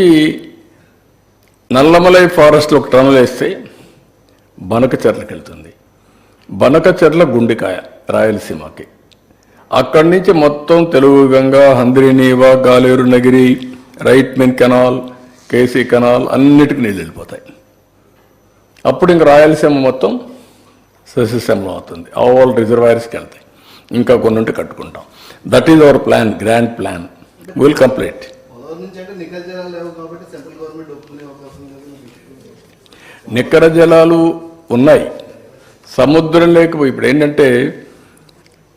ఈ నల్లమలై ఫారెస్ట్లో ఒక టనల్ వేస్తే బనకచెర్లకు వెళ్తుంది. బనకచెర్ల గుండికాయ రాయలసీమకి. అక్కడి నుంచి మొత్తం Telugu Ganga, Handrineeva, Galeru Nagari, right main canal, KC canal అన్నిటికీ నీళ్ళు వెళ్ళిపోతాయి. అప్పుడు ఇంక రాయలసీమ మొత్తం సస్యశ్యామలం అవుతుంది. ఆల్ రిజర్వాయర్స్కి వెళ్తాయి. ఇంకా కొన్ని ఉంటే కట్టుకుంటాం. That is our plan, grand plan. Will complete. నికర జలాలు ఉన్నాయి, సముద్రం లేకపోయి. ఇప్పుడు ఏంటంటే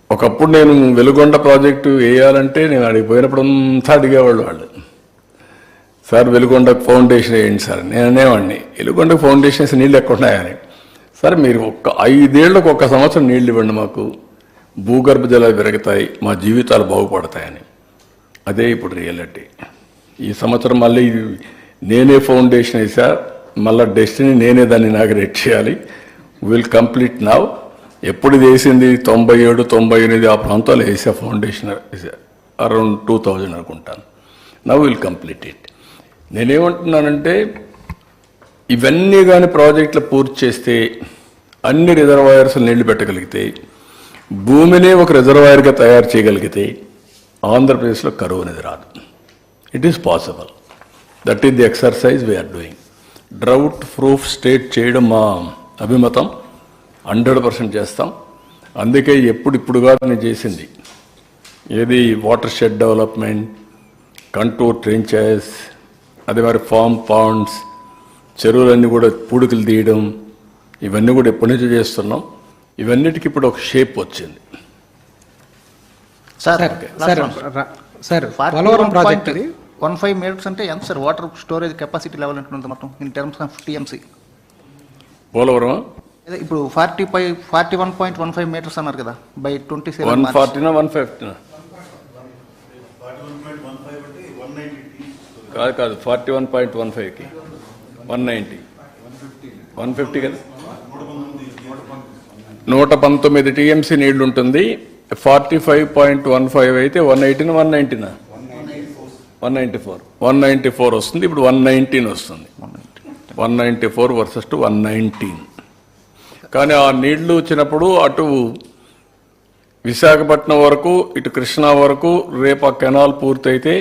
ఒకప్పుడు నేను వెలుగొండ ప్రాజెక్టు వేయాలంటే నేను అడిగి పోయినప్పుడు అంతా అడిగేవాళ్ళు వాళ్ళు, సార్ వెలుగొండకు ఫౌండేషన్ వేయండి సార్. నేను అనేవాడిని వెలుగొండకు ఫౌండేషన్స్ నీళ్ళు ఎక్కడ ఉన్నాయని. సార్ మీరు 5 ఏళ్లకు 1 సంవత్సరం నీళ్ళు ఇవ్వండి, మాకు భూగర్భ జలాలు పెరుగుతాయి, మా జీవితాలు బాగుపడతాయని. అదే ఇప్పుడు రియాలిటీ. ఈ సంవత్సరం మళ్ళీ నేనే ఫౌండేషన్ వేసా, మళ్ళీ డెస్టినీ నేనే దాన్ని ఇనాగరేట్ చేయాలి. Will complete now. ఎప్పుడు ఇది వేసింది 97, 98 ఆ ప్రాంతాల్లో వేసా ఫౌండేషన్, అరౌండ్ 2000 అనుకుంటాను. Now will complete it. నేనేమంటున్నానంటే ఇవన్నీ కానీ ప్రాజెక్టులు పూర్తి చేస్తే, అన్ని రిజర్వాయర్స్ నీళ్లు పెట్టగలిగితే, భూమినే ఒక రిజర్వాయర్గా తయారు చేయగలిగితే ఆంధ్రప్రదేశ్లో కరువు అనేది రాదు. It is possible. That is the exercise we are doing. Drought proof state చేయడం మా అభిమతం. 100% చేస్తాం. అందుకే ఇప్పుడుగా నేను చేసింది ఏది వాటర్ షెడ్ డెవలప్మెంట్, కంటూర్ ట్రెంచెస్, అదే మరి ఫామ్ పాండ్స్, చెరువులన్నీ కూడా పూడికలు తీయడం, ఇవన్నీ కూడా ఎప్పటి నుంచో చేస్తున్నాం. ఇవన్నిటికీ ఇప్పుడు ఒక షేప్ వచ్చింది. సార్ పోలవరం ప్రాజెక్ట్ 15 meters అంటే ఎంత sir water storage capacity level ఉంటుంది మొత్తం in terms of TMC? Polavaram ఇప్పుడు 41.15 meters అన్నారు కదా బై 27. 140 150 కాదు 41.15కి 190 150 కదా. 119 టీఎంసీ నీళ్లు ఉంటుంది. 45.15 అయితే 180 190 194 వస్తుంది. ఇప్పుడు 119 వస్తుంది. 194 వర్సెస్ 119. కానీ ఆ నీళ్లు వచ్చినప్పుడు అటు విశాఖపట్నం వరకు, ఇటు కృష్ణా వరకు రేపు ఆ కెనాల్ పూర్తయితే,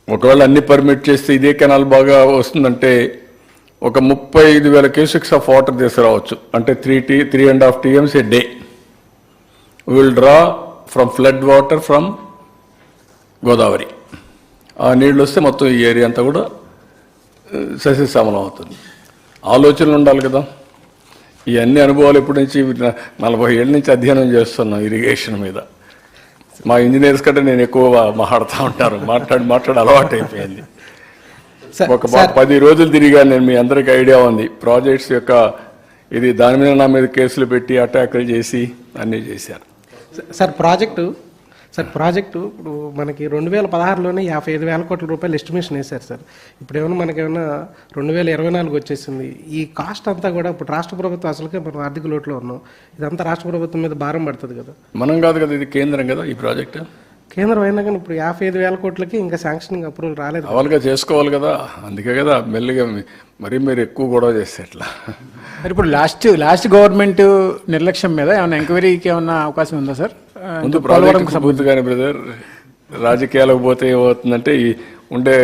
ఒకవేళ అన్ని పర్మిట్ చేస్తే ఇదే కెనాల్ బాగా వస్తుందంటే ఒక 35,000 క్యూసెక్స్ ఆఫ్ వాటర్ తీసుకురావచ్చు. అంటే 3.5 TMs A day will draw from flood water from Godavari. ఆ నీళ్ళు వస్తే మొత్తం ఈ ఏరియా అంతా కూడా సస్యశ్యామలం అవుతుంది. ఆలోచనలు ఉండాలి కదా. ఈ అన్ని అనుభవాలు ఎప్పటి నుంచి 40 ఏళ్ళ నుంచి అధ్యయనం చేస్తున్నాం ఇరిగేషన్ మీద. మా ఇంజనీర్స్ కంటే నేను ఎక్కువ మాట్లాడుతూ ఉంటాను. మాట్లాడి అలవాటు అయిపోయింది. ఒక 10 రోజులు తిరిగాను నేను. మీ అందరికీ ఐడియా ఉంది ప్రాజెక్ట్స్ యొక్క ఇది. దాని మీద నా మీద కేసులు పెట్టి అటాకులు చేసి అన్నీ చేశారు. సార్ ప్రాజెక్టు ఇప్పుడు మనకి 2016లోనే 55,000 కోట్ల రూపాయలు ఎస్టిమేషన్ వేశారు సార్. ఇప్పుడు ఏమైనా మనకేమైనా 2024 వచ్చేసింది. ఈ కాస్ట్ అంతా కూడా ఇప్పుడు రాష్ట్ర ప్రభుత్వం అసలుకే మనం ఆర్థిక లోటులో ఉన్నాం. ఇదంతా రాష్ట్ర ప్రభుత్వం మీద భారం పడుతుంది కదా. మనం కాదు కదా, ఇది కేంద్రం కదా. ఈ ప్రాజెక్టు కేంద్రం అయినా కానీ ఇప్పుడు 55,000 కోట్లకి ఇంకా శాంక్షనింగ్ అప్రూవల్ రాలేదు. అవల్గా చేసుకోవాలి కదా. అందుకే కదా మెల్లిగా మీరు ఎక్కువ గొడవ చేస్తే ఎట్లా. మరి ఇప్పుడు లాస్ట్ గవర్నమెంట్ నిర్లక్ష్యం మీద ఏమైనా ఎంక్వైరీకి ఏమన్నా అవకాశం ఉందా సార్? ముందు ప్రాజెక్ట్ పూర్తిగానే బ్రదర్. రాజకీయాలకు పోతే ఏమవుతుందంటే ఉండే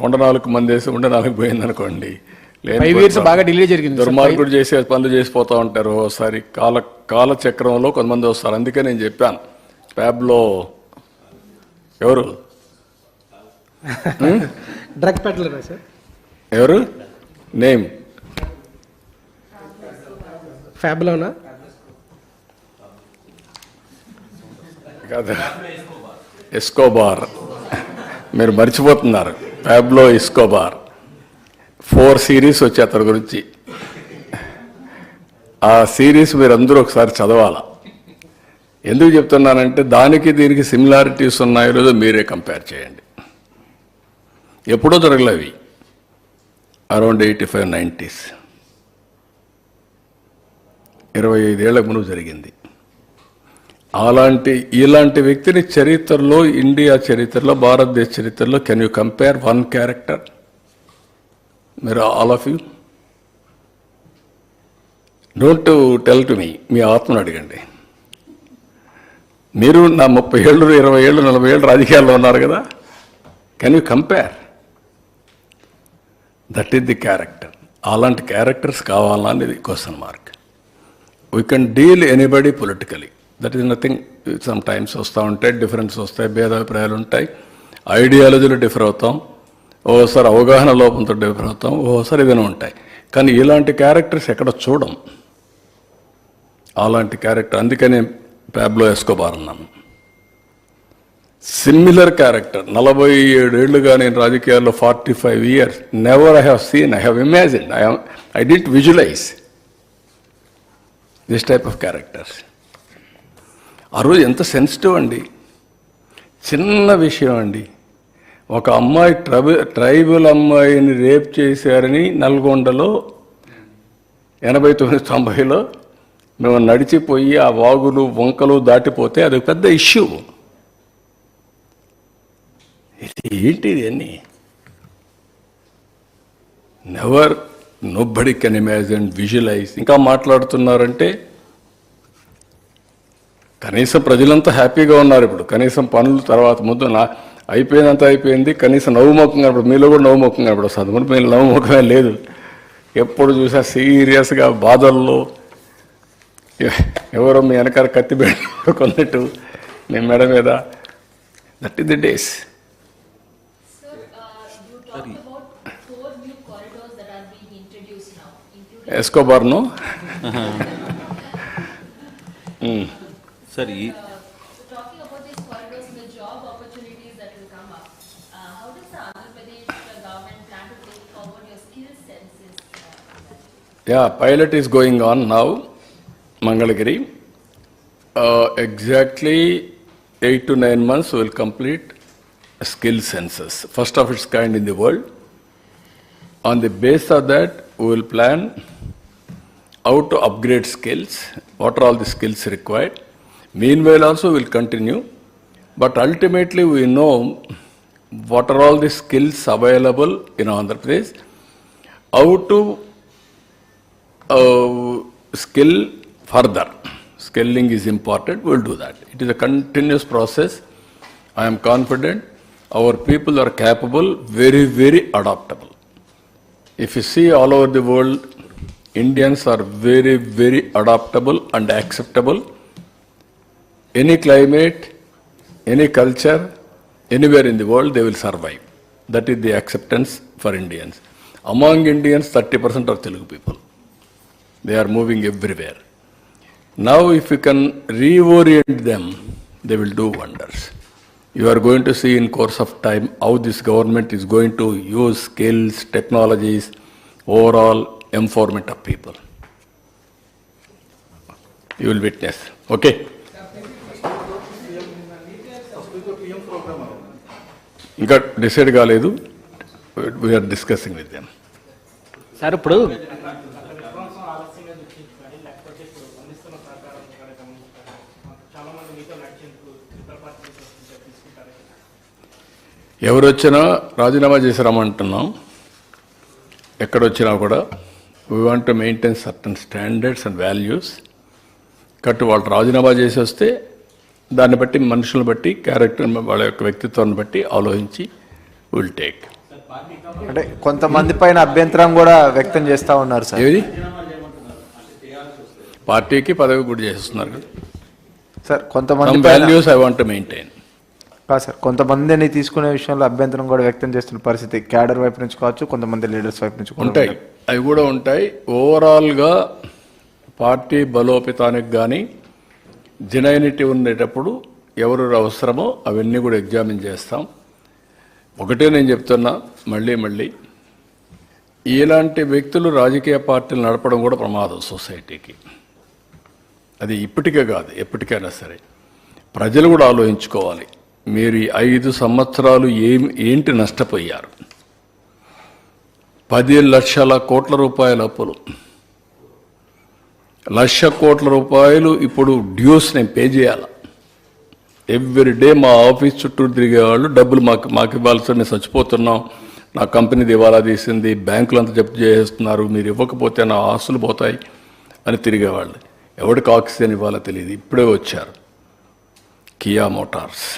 కొండ 4 మంది వేసి ఉండే 4 పోయింది అనుకోండి. 5 years బాగా డిలే జరిగింది. దుర్మార్గుడు చేసే పనులు చేసిపోతూ ఉంటారు. ఒకసారి కాలచక్రంలో కొంతమంది వస్తారు. అందుకే నేను చెప్పాను ప్యాబ్లో ఎవరు డ్రగ్ పెడ్లరా సార్? ఎవరు నేమ్ ఫ్యాబ్లోనా కాదు, ఎస్కోబార్. మీరు మర్చిపోతున్నారు. ప్యాబ్లో ఎస్కోబార్ 4 series వచ్చి అతని గురించి. ఆ సిరీస్ మీరు అందరూ ఒకసారి చదవాలా. ఎందుకు చెప్తున్నానంటే దానికి దీనికి సిమిలారిటీస్ ఉన్నాయో లేదో మీరే కంపేర్ చేయండి. ఎప్పుడో జరగలేవి. అరౌండ్ 85, 90s 25 ఏళ్ల ముందు జరిగింది. ఇలాంటి వ్యక్తిని చరిత్రలో, ఇండియా చరిత్రలో, భారతదేశ చరిత్రలో can you compare one character? మీరు all of you don't tell to me. మీ ఆత్మను అడగండి. మీరు నా 30 ఏళ్ళు, 20 ఏళ్ళు, 40 ఏళ్ళు రాజకీయాల్లో ఉన్నారు కదా. Can you compare? That is the character. అలాంటి క్యారెక్టర్స్ కావాలా అనేది question mark. We can deal anybody politically. That is nothing. Some times వస్తూ ఉంటాయి, డిఫరెన్స్ వస్తాయి, భేదాభిప్రాయాలు ఉంటాయి, ఐడియాలజీలు డిఫర్ అవుతాం, ఓసారి అవగాహన లోపంతో డిఫర్ అవుతాం, ఓసారి ఏదైనా ఉంటాయి. కానీ ఇలాంటి క్యారెక్టర్స్ ఎక్కడ చూడం. అలాంటి క్యారెక్టర్, అందుకనే పాబ్లో ఎస్కోబార్ అన్నాను. Similar character. 47 ఏళ్ళుగా నేను రాజకీయాల్లో, 45 years, never I have seen, I have imagine, I did visualise this type of characters. ఆ రోజు ఎంత సెన్సిటివ్ అండి. చిన్న విషయం అండి. ఒక అమ్మాయి ట్రైబల్ అమ్మాయిని రేప్ చేశారని నల్గొండలో 89-90లో మేము నడిచిపోయి ఆ వాగులు వంకలు దాటిపోతే అది పెద్ద ఇష్యూ. ఏంటిది అన్నీ? Never, nobody can imagine, visualise. ఇంకా మాట్లాడుతున్నారంటే కనీసం ప్రజలంతా హ్యాపీగా ఉన్నారు ఇప్పుడు. కనీసం పనులు తర్వాత ముందు అయిపోయినంత అయిపోయింది. కనీసం నవ్వుముఖంగా ఇప్పుడు మీలో కూడా నవ్వుముఖంగా ఇప్పుడు వస్తుంది. ముందు మీరు నవ్వుముఖమే లేదు. ఎప్పుడు చూసా సీరియస్గా బాధల్లో, ఎవరో మీ వెనకాల కత్తి కొన్నట్టు మీ మెడ మీద. That is the days. Sir, you talked about 4 new corridors that are being introduced now, including ఎస్కోబార్ను Sir, talking about these corridors and the job opportunities that will come up. How does the Andhra Pradesh government plan to take forward your skill census? Yeah, pilot is going on now, Mangalagiri. Exactly 8 to 9 months we will complete a skill census, first of its kind in the world. On the basis of that, we will plan how to upgrade skills, what are all the skills required. Meanwhile also we will continue, but ultimately we know what are all the skills available in Andhra Pradesh, how to skill further. Skilling is important, we will do that. It is a continuous process. I am confident our people are capable, very, very adaptable. If you see all over the world, Indians are very, very adaptable and acceptable. Any climate, any culture, anywhere in the world, they will survive. That is the acceptance for Indians. Among Indians, 30% are Telugu people. They are moving everywhere. Now, if you can reorient them, they will do wonders. You are going to see in course of time how this government is going to use skills, technologies, overall empowerment of people. You will witness. Okay? ఇంకా decide కాలేదు. We are discussing with them. Sir ఇప్పుడు ఎవరు వచ్చినా రాజీనామా చేసి రమ్మంటున్నాం. ఎక్కడొచ్చినా కూడా we want to maintain certain standards and values. కట్టు వాళ్ళు రాజీనామా చేసి వస్తే దాన్ని బట్టి, మనుషులను బట్టి, క్యారెక్టర్, వాళ్ళ యొక్క వ్యక్తిత్వాన్ని బట్టి ఆలోచించి విల్ టేక్. అంటే కొంతమంది పైన అభ్యంతరం కూడా వ్యక్తం చేస్తూ ఉన్నారు సార్. ఏది పార్టీకి పదవి కూడా చేస్తున్నారు కదా సార్. కొంతమంది values I want to maintain. కాదు సార్, కొంతమందిని తీసుకునే విషయంలో అభ్యంతరం కూడా వ్యక్తం చేస్తున్న పరిస్థితి క్యాడర్ వైపు నుంచి కావచ్చు, కొంతమంది లీడర్స్ వైపు నుంచి కూడా ఉంటాయి. అవి కూడా ఉంటాయి. ఓవరాల్గా పార్టీ బలోపేతానికి కానీ జెన్యూనిటీ ఉండేటప్పుడు ఎవరు అవసరమో అవన్నీ కూడా ఎగ్జామిన్ చేస్తాం. ఒకటే నేను చెప్తున్నా మళ్ళీ ఇలాంటి వ్యక్తులు రాజకీయ పార్టీలు నడపడం కూడా ప్రమాదం సొసైటీకి. అది ఇప్పటికే కాదు, ఎప్పటికైనా సరే ప్రజలు కూడా ఆలోచించుకోవాలి. మీరు 5 సంవత్సరాలు ఏంటి నష్టపోయారు? 10 లక్షల కోట్ల రూపాయల అప్పులు, 1,00,000 కోట్ల రూపాయలు ఇప్పుడు డ్యూస్ నేను పే చేయాలి. ఎవ్రీ డే మా ఆఫీస్ చుట్టూ తిరిగేవాళ్ళు, డబ్బులు మాకు ఇవ్వాలి సార్, మేము చచ్చిపోతున్నాం, నా కంపెనీ దివాలా తీసింది, బ్యాంకులు అంతా జప్తు చేస్తున్నారు, మీరు ఇవ్వకపోతే నా ఆస్తులు పోతాయి అని తిరిగేవాళ్ళు. ఎవరికి ఆక్సిజన్ ఇవ్వాలో తెలియదు. ఇప్పుడే వచ్చారు కియా మోటార్స్.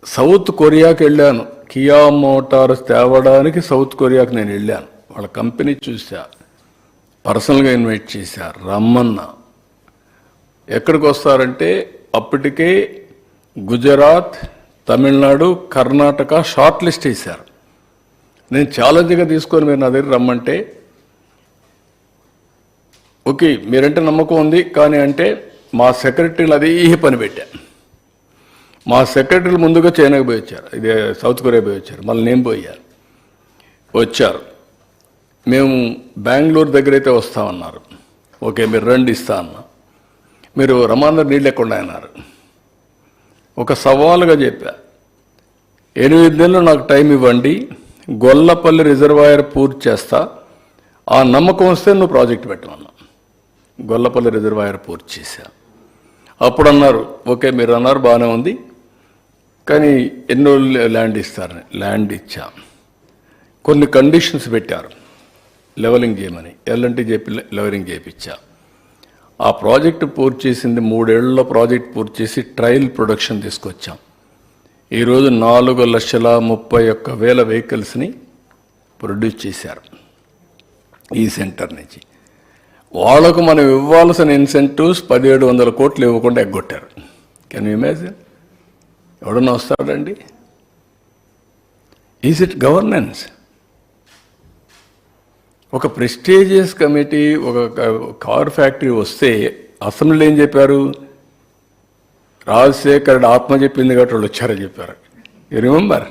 సౌత్ కొరియాకి వెళ్ళాను, కియా మోటార్స్ తేవడానికి సౌత్ కొరియాకి నేను వెళ్ళాను. వాళ్ళ కంపెనీ చూసా, పర్సనల్గా ఇన్వైట్ చేశా, రమ్మన్నా. ఎక్కడికి వస్తారంటే అప్పటికే గుజరాత్, తమిళనాడు, కర్ణాటక షార్ట్ లిస్ట్ వేశారు. నేను ఛాలెంజ్గా తీసుకొని మీరు నా దగ్గర రమ్మంటే, ఓకే మీరంటే నమ్మకం ఉంది కానీ అంటే మా సెక్రటరీలు అదే పని పెట్టా. మా సెక్రటరీలు ముందుగా చైనాకి పోయి వచ్చారు, ఇదే సౌత్ కొరియా పోయి వచ్చారు, మళ్ళీ నేను పోయాను. వచ్చారు, మేము బెంగళూరు దగ్గర అయితే వస్తామన్నారు. ఓకే మీరు రండి ఇస్తా అన్నా. మీరు రమాందర్ నీళ్ళు ఎక్కడ అన్నారు. ఒక సవాలుగా చెప్పా, 8 నెలలు నాకు టైం ఇవ్వండి, గొల్లపల్లి రిజర్వాయర్ పూర్తి చేస్తా, ఆ నమ్మకం వస్తే నువ్వు ప్రాజెక్ట్ పెట్టమన్నా. గొల్లపల్లి రిజర్వాయర్ పూర్తి చేశా. అప్పుడు అన్నారు ఓకే మీరు అన్నారు బాగానే ఉంది కానీ ఎన్నో ల్యాండ్ ఇస్తారని. ల్యాండ్ ఇచ్చా, కొన్ని కండిషన్స్ పెట్టారు లెవెలింగ్ చేయమని, ఎల్ఎన్టీ చెప్పి లెవెలింగ్ చేయించా. ఆ ప్రాజెక్టు పూర్తి చేసింది 3 ఏళ్లలో ప్రాజెక్ట్ పూర్తి చేసి ట్రయల్ ప్రొడక్షన్ తీసుకొచ్చాం. ఈరోజు 4,31,000 వెహికల్స్ని ప్రొడ్యూస్ చేశారు ఈ సెంటర్ నుంచి. వాళ్ళకు మనం ఇవ్వాల్సిన ఇన్సెంటివ్స్ 1,700 కోట్లు ఇవ్వకుండా ఎగ్గొట్టారు. Can you imagine? ఎవడన్నా వస్తాడండి? Is it governance? ఒక ప్రెస్టీజియస్ కమిటీ, ఒక కార్ ఫ్యాక్టరీ వస్తే అసెంబ్లీలో ఏం చెప్పారు? రాజశేఖరుడు ఆత్మ చెప్పింది కాబట్టి వాళ్ళు వచ్చారని చెప్పారు. You remember?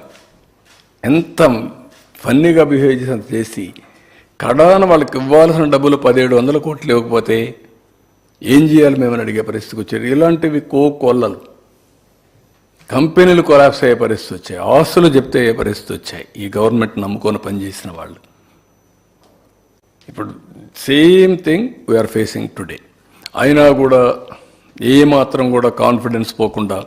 ఎంత ఫన్నీగా బిహేవ్ చేసి కడాన వాళ్ళకి ఇవ్వాల్సిన డబ్బులు 1,700 కోట్లు ఇవ్వకపోతే ఏం చేయాలి మేమని అడిగే పరిస్థితికి వచ్చారు. ఇలాంటివి కోళ్ళలు. కంపెనీలు కొలాప్స్ అయ్యే పరిస్థితి వచ్చాయి, ఆస్తులు చెప్తే అయ్యే పరిస్థితి వచ్చాయి ఈ గవర్నమెంట్ నమ్ముకొని పనిచేసిన వాళ్ళు. ఇప్పుడు same thing we are facing today. అయినా కూడా ఏమాత్రం కూడా కాన్ఫిడెన్స్ పోకుండా,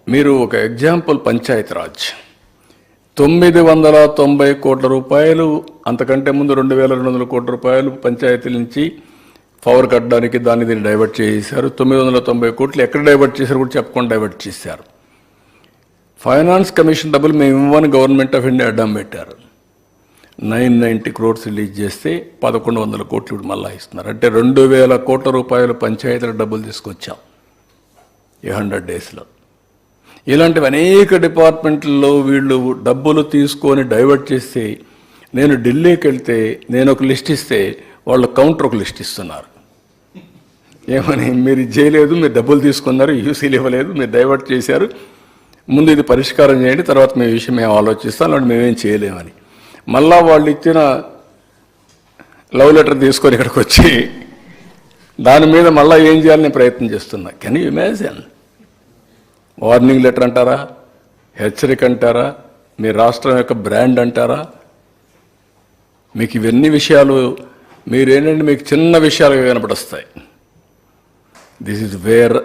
మీరు ఒక ఎగ్జాంపుల్ పంచాయతీరాజ్ 990 కోట్ల రూపాయలు, అంతకంటే ముందు 2,200 కోట్ల రూపాయలు పంచాయతీల నుంచి పవర్ కట్టడానికి దీన్ని డైవర్ట్ చేశారు. 990 కోట్లు ఎక్కడ డైవర్ట్ చేశారు కూడా చెప్పకుండా డైవర్ట్ చేశారు. ఫైనాన్స్ కమిషన్ డబ్బులు మేము ఇవ్వని గవర్నమెంట్ ఆఫ్ ఇండియా అడ్డం పెట్టారు. 990 crores రిలీజ్ చేస్తే 1,100 కోట్లు ఇప్పుడు మళ్ళా ఇస్తున్నారు. అంటే 2,000 కోట్ల రూపాయలు పంచాయతీల డబ్బులు తీసుకొచ్చాం ఈ 100 డేస్లో. ఇలాంటివి అనేక డిపార్ట్మెంట్లలో వీళ్ళు డబ్బులు తీసుకొని డైవర్ట్ చేస్తే, నేను ఢిల్లీకి వెళ్తే నేను ఒక లిస్ట్ ఇస్తే వాళ్ళు కౌంటర్ ఒక లిస్ట్ ఇస్తున్నారు. ఏమని? మీరు ఇది చేయలేదు, మీరు డబ్బులు తీసుకున్నారు, యూసీలు ఇవ్వలేదు, మీరు డైవర్ట్ చేశారు, ముందు ఇది పరిష్కారం చేయండి, తర్వాత మీ విషయం మేము ఆలోచిస్తాం, అలాంటి మేమేం చేయలేమని. మళ్ళా వాళ్ళు ఇచ్చిన లవ్ లెటర్ తీసుకొని ఇక్కడికి వచ్చి దాని మీద మళ్ళీ ఏం చేయాలని ప్రయత్నం చేస్తున్నా. Can you imagine? Warning letter అంటారా, హెచ్చరిక అంటారా, మీ రాష్ట్రం యొక్క బ్రాండ్ అంటారా? మీకు ఇవన్నీ విషయాలు మీరేంటంటే మీకు చిన్న విషయాలుగా కనపడొస్తాయి. This is where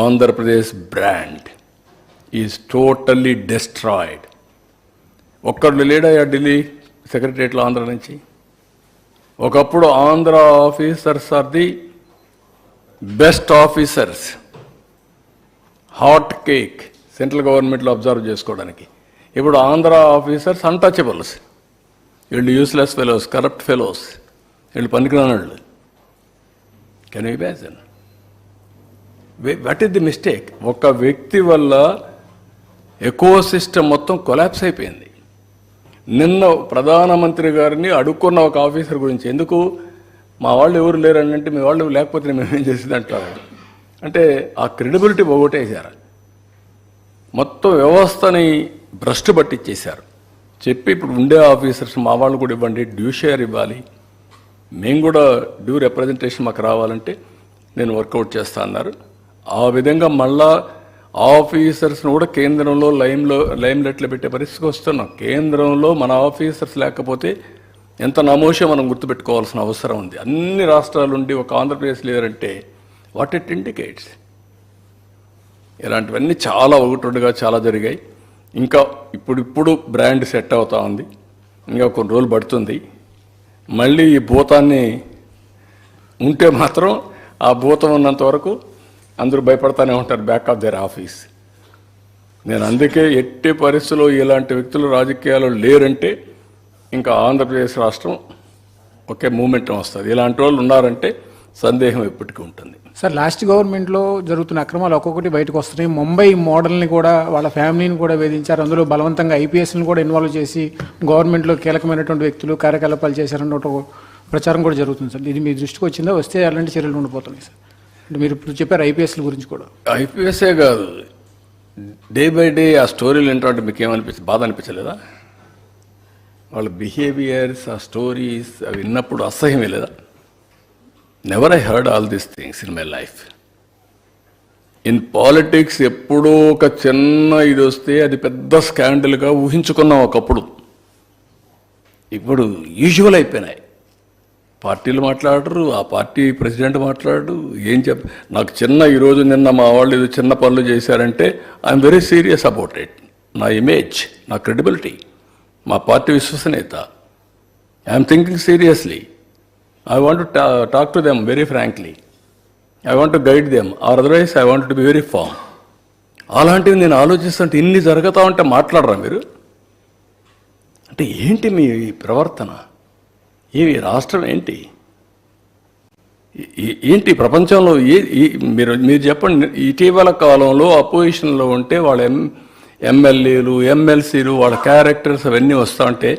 Andhra Pradesh brand is totally destroyed. ఒక్కడు లేడయ్యా ఢిల్లీ సెక్రటరియట్లో ఆంధ్ర నుంచి. ఒకప్పుడు Andhra officers are the best officers, hot cake central గవర్నమెంట్లో అబ్జర్వ్ చేసుకోవడానికి. ఇప్పుడు ఆంధ్ర ఆఫీసర్స్ అన్టచబుల్స్, వీళ్ళు యూస్లెస్ ఫెలోస్, కరప్ట్ ఫెలోస్, వీళ్ళు పనికిరాని వాళ్ళు. Can you imagine? What is the mistake? ఒక వ్యక్తి వల్ల ఎకో సిస్టమ్ మొత్తం కొలాప్స్ అయిపోయింది. నిన్న ప్రధానమంత్రి గారిని అడుక్కున్న ఒక ఆఫీసర్ గురించి, ఎందుకు మా వాళ్ళు ఎవరు లేరని అంటే, మీ వాళ్ళు లేకపోతే మేమేం చేసేది అంటారు. అంటే ఆ క్రెడిబిలిటీ పోగొట్టేశారు, మొత్తం వ్యవస్థని భ్రష్టు పట్టించేశారు. చెప్పి ఇప్పుడు ఉండే ఆఫీసర్స్ మా వాళ్ళు కూడా ఇవ్వండి, డ్యూ షేర్ ఇవ్వాలి, మేము కూడా డ్యూ రిప్రజెంటేషన్ మాకు రావాలంటే నేను వర్కౌట్ చేస్తా అన్నారు. ఆ విధంగా మళ్ళా ఆఫీసర్స్ను కూడా కేంద్రంలో లైమ్ లైట్లో పెట్టే పరిస్థితికి వస్తున్నాం. కేంద్రంలో మన ఆఫీసర్స్ లేకపోతే ఎంత నమోషో మనం గుర్తుపెట్టుకోవాల్సిన అవసరం ఉంది. అన్ని రాష్ట్రాల నుండి ఒక ఆంధ్రప్రదేశ్ లేదంటే వాట్ ఇట్ ఇండికేట్స్. ఇలాంటివన్నీ చాలా ఒకటొకటిగా చాలా జరిగాయి. ఇంకా ఇప్పుడు బ్రాండ్ సెట్ అవుతా ఉంది, ఇంకా కొన్ని రోజులు పడుతుంది. మళ్ళీ ఈ భూతాన్ని ఉంటే మాత్రం ఆ భూతం ఉన్నంత వరకు అందరూ భయపడతానే ఉంటారు బ్యాక్ ఆఫ్ దేర్ ఆఫీస్. నేను అందుకే ఎట్టి పరిస్థితుల్లో ఇలాంటి వ్యక్తులు రాజకీయాలు లేరంటే ఇంకా ఆంధ్రప్రదేశ్ రాష్ట్రం ఒకే మూమెంటం వస్తుంది. ఇలాంటి వాళ్ళు ఉన్నారంటే సందేహం ఎప్పటికీ ఉంటుంది. సార్ లాస్ట్ గవర్నమెంట్లో జరుగుతున్న అక్రమాలు ఒక్కొక్కటి బయటకు వస్తున్నాయి. ముంబై మోడల్ని కూడా వాళ్ళ ఫ్యామిలీని కూడా వేధించారు. అందులో బలవంతంగా ఐపీఎస్ని కూడా ఇన్వాల్వ్ చేసి గవర్నమెంట్లో కీలకమైనటువంటి వ్యక్తులు కార్యకలాపాలు చేశారన్న ఒక ప్రచారం కూడా జరుగుతుంది సార్. ఇది మీ దృష్టికి వచ్చిందా? వస్తే అలాంటి చర్యలు ఉండిపోతున్నాయి సార్. అంటే మీరు ఇప్పుడు చెప్పారు ఐపీఎస్ల గురించి కూడా. ఐపీఎస్ఏ కాదు, డే బై డే ఆ స్టోరీలు ఏంటంటే మీకు ఏమనిపించింది? బాధ అనిపించలేదా? వాళ్ళ బిహేవియర్స్, ఆ స్టోరీస్ అవి విన్నప్పుడు అసహ్యం లేదా? Never I heard all these things in my life. In politics ఎప్పుడో ఒక చిన్న ఇది వస్తే అది పెద్ద స్కాండల్గా ఊహించుకున్నాం ఒకప్పుడు. ఇప్పుడు యూజువల్ అయిపోయినాయి. పార్టీలు మాట్లాడరు, ఆ పార్టీ ప్రెసిడెంట్ మాట్లాడు, ఏం నాకు ఈరోజు నిన్న మా వాళ్ళు ఏదో చిన్న పనులు చేశారంటే I'm very serious about it. నా ఇమేజ్, నా క్రెడిబిలిటీ, మా పార్టీ విశ్వసనీయత, I'm thinking seriously. I want to talk to them very frankly. I want to guide them, or otherwise I want to be very firm. అలాంటివి నేను ఆలోచిస్తుంటే ఇన్ని జరుగుతూ ఉంటే మాట్లాడరా మీరు? అంటే ఏంటి మీ ప్రవర్తన? ఏవి రాష్ట్రం ఏంటి? ఏంటి ప్రపంచంలో మీరు చెప్పండి. ఇటీవల కాలంలో అపోజిషన్లో ఉంటే వాళ్ళ ఎమ్మెల్యేలు, ఎమ్మెల్సీలు, వాళ్ళ క్యారెక్టర్స్ అవన్నీ వస్తూ ఉంటే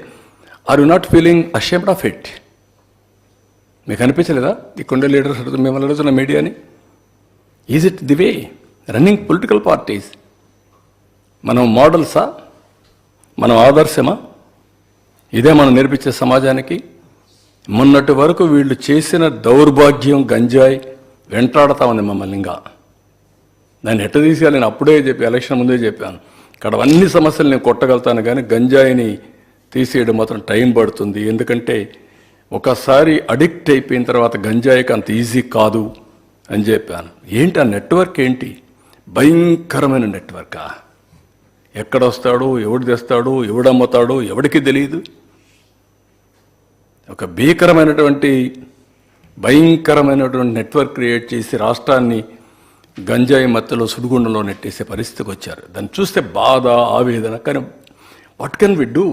are you not feeling ashamed of it? మీకు అనిపించలేదా? ఇక్కడుండే లీడర్స్ మిమ్మల్ని అడుగుతున్న మీడియాని, is it the way running political parties? మనం మోడల్సా? మనం ఆదర్శమా? ఇదే మనం నేర్పించే సమాజానికి? మొన్నటి వరకు వీళ్ళు చేసిన దౌర్భాగ్యం గంజాయి వెంటాడుతూ ఉంది మమ్మల్ని. ఇంకా దాన్ని ఎట్ట తీసేయాలి నేను అప్పుడే ఎలక్షన్ ముందే చెప్పాను. ఇక్కడ అన్ని సమస్యలు నేను కొట్టగలుగుతాను, కానీ గంజాయిని తీసేయడం మాత్రం టైం పడుతుంది. ఎందుకంటే ఒకసారి అడిక్ట్ అయిపోయిన తర్వాత గంజాయికి అంత ఈజీ కాదు అని చెప్పాను. ఏంటి ఆ నెట్వర్క్? ఏంటి భయంకరమైన నెట్వర్కా? ఎక్కడొస్తాడు, ఎవడు తెస్తాడు, ఎవడమ్ముతాడు ఎవడికి తెలియదు. ఒక భయంకరమైనటువంటి నెట్వర్క్ క్రియేట్ చేసి రాష్ట్రాన్ని గంజాయి మత్తులో సుడిగుండంలో నెట్టేసే పరిస్థితికి వచ్చారు. దాన్ని చూస్తే బాధ, ఆవేదన. కానీ వాట్ కెన్ వి డూ?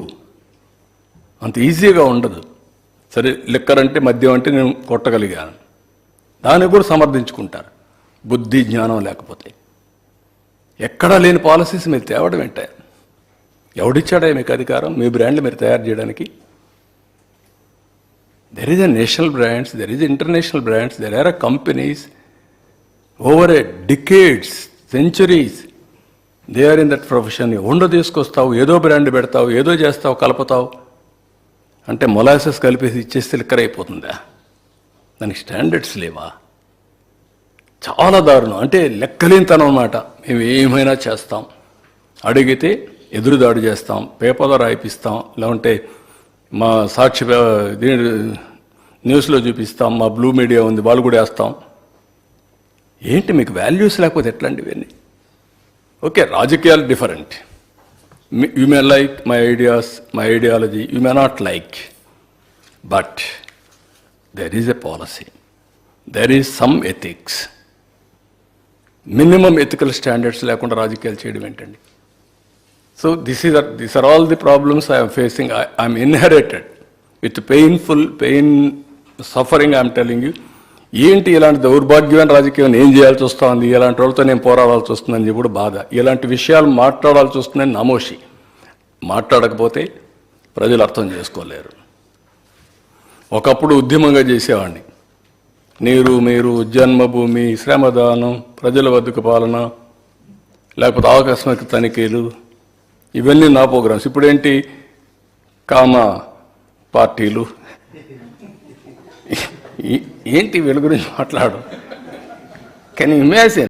అంత ఈజీగా ఉండదు. సరే, లిక్కర్ అంటే, మద్యం అంటే నేను కొట్టగలిగాను, దాన్ని కూడా సమర్థించుకుంటారు. బుద్ధి జ్ఞానం లేకపోతే ఎక్కడా లేని పాలసీస్ మీరు తేవడం ఏంట? ఎవడిచ్చాడా మీకు అధికారం మీ బ్రాండ్ మీరు తయారు చేయడానికి? There is a national brands, there is international brands, there are companies over a decades, centuries they are in that profession. ఉండో తీసుకొస్తావు, ఏదో బ్రాండ్ పెడతావు, ఏదో చేస్తావు, కలుపుతావు. అంటే మొలాసెస్ కలిపేసి ఇచ్చేస్తే లిక్కర్ అయిపోతుందా? దానికి స్టాండర్డ్స్ లేవా? చాలా దారుణం. అంటే లెక్కలేనితనం అన్నమాట. మేము ఏమైనా చేస్తాం, అడిగితే ఎదురుదాడి చేస్తాం, పేపర్లో రాయిపిస్తాం, లేకుంటే మా సాక్షి న్యూస్లో చూపిస్తాం, మా బ్లూ మీడియా ఉంది వాళ్ళు కూడా వేస్తాం. ఏంటి మీకు వాల్యూస్ లేకపోతే ఎట్లాంటి ఇవన్నీ? ఓకే, రాజకీయాలు different. You may like my ideas, my ideology, you may not like, but there is a policy, there is some ethics. Minimum ethical standards లేకుండా రాజకీయాలు చేయడం ఏంటండి? So these are all the problems I am facing. I am inherited with pain, suffering. I am telling you. ఏంటి ఇలాంటి దౌర్భాగ్యమైన రాజకీయం ఏం చేయాల్సి వస్తుంది, ఇలాంటి వాళ్ళతో నేను పోరాడాల్సి వస్తుందని చెప్పి కూడా బాధ. ఇలాంటి విషయాలు మాట్లాడాల్సి వస్తుందని నమోషి. మాట్లాడకపోతే ప్రజలు అర్థం చేసుకోలేరు. ఒకప్పుడు ఉద్యమంగా చేసేవాడిని. నీరు మీరు, జన్మభూమి, శ్రమదానం, ప్రజల వద్దకు పాలన, లేకపోతే ఆకస్మిక తనిఖీలు, ఇవన్నీ నా ప్రోగ్రామ్స్. ఇప్పుడేంటి కామ పార్టీలు, ఏంటి వీళ్ళ గురించి మాట్లాడు? Can you imagine?